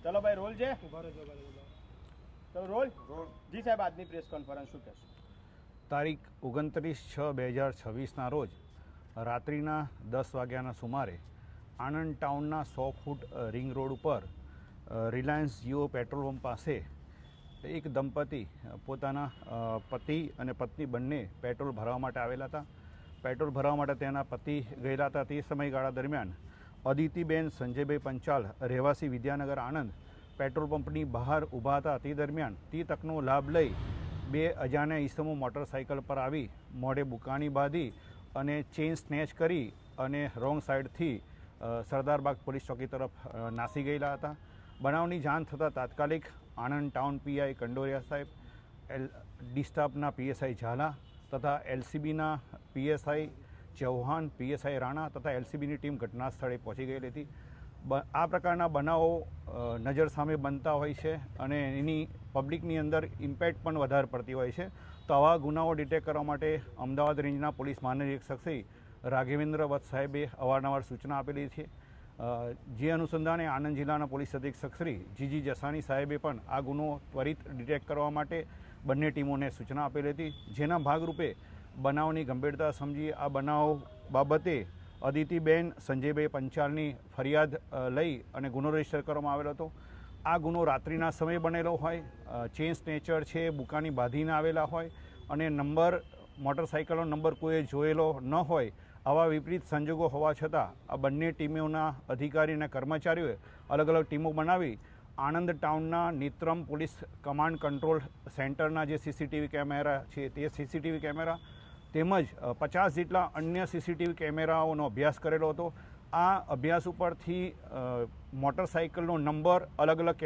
चलो भाई रोल जे चलो रोल जी साहब આજની પ્રેસ કોન્ફરન્સ શું કહેશો? તારીખ 29/6/2026ના રોજ રાત્રિના 10 વાગ્યાના સુમારે આણંદ ટાઉનના 100 ફૂટ રિંગ રોડ ઉપર રિલાયન્સ જીઓ પેટ્રોલ પંપ પાસે એક દંપતી પોતાના પતિ અને પત્ની બંને પેટ્રોલ ભરવા માટે આવેલા હતા. પેટ્રોલ ભરવા માટે તેના પતિ ગયેલા હતા. તે સમયગાળા દરમિયાન અદિતિબેન સંજયભાઈ પંચાલ રહેવાસી વિદ્યાનગર આણંદ પેટ્રોલ પંપની બહાર ઊભા હતા. તે દરમિયાન તે તકનો લાભ લઈ બે અજાણ્યા ઈસમો મોટરસાઇકલ પર આવી મોઢે બુકાણી બાંધી અને ચેઇન સ્નેચ કરી અને રોંગ સાઈડથી સરદારબાગ પોલીસ ચોકી તરફ નાસી ગયેલા હતા. બનાવની જાણ થતાં તાત્કાલિક આણંદ ટાઉન પીઆઈ કંડોરિયા સાહેબ, ડી સ્ટાફના પીએસઆઈ ઝાલા તથા એલસીબીના પીએસઆઈ ચૌહાણ, પીએસઆઈ રાણા તથા એલસીબીની ટીમ ઘટના સ્થળે પહોંચી ગયેલી હતી. આ પ્રકારના બનાવો નજર સામે બનતા હોય છે અને એની પબ્લિકની અંદર ઇમ્પેક્ટ પણ વધારે પડતી હોય છે. તો આવા ગુનાઓ ડિટેક્ટ કરવા માટે અમદાવાદ રેન્જના પોલીસ મહાનિરીક્ષક શ્રી રાઘવેન્દ્ર વત્સ સાહેબે અવારનવાર સૂચના આપેલી છે. જે અનુસંધાને આણંદ જિલ્લાના પોલીસ અધિક્ષક શ્રી જીજી જસાણી સાહેબે પણ આ ગુનો ત્વરિત ડિટેક્ટ કરવા માટે બંને ટીમોને સૂચના આપેલી હતી. જેના ભાગરૂપે બનાવની ગંભીરતા સમજી આ બનાવ બાબતે અદિતિબેન સંજયભાઈ પંચાલની ફરિયાદ લઈ અને ગુનો રજીસ્ટર કરવામાં આવેલો હતો. આ ગુનો રાત્રિના સમયે બનેલો હોય, ચેઇન સ્નેચર છે, બુકાની બાંધીને આવેલા હોય અને મોટરસાઇકલનો નંબર કોઈએ જોયેલો ન હોય. આવા વિપરીત સંજોગો હોવા છતાં આ બંને ટીમોના અધિકારી અને કર્મચારીઓએ અલગ અલગ ટીમો બનાવી આણંદ ટાઉનના નેત્રમ પોલીસ કમાન્ડ કંટ્રોલ સેન્ટરના જે સીસીટીવી કેમેરા છે તે સીસીટીવી કેમેરા તેમજ 50 જેટલા અન્ય સીસીટીવી કેમેરાઓનો અભ્યાસ કરેલો હતો. આ અભ્યાસ ઉપરથી મોટરસાઇકલનો નંબર અલગ અલગ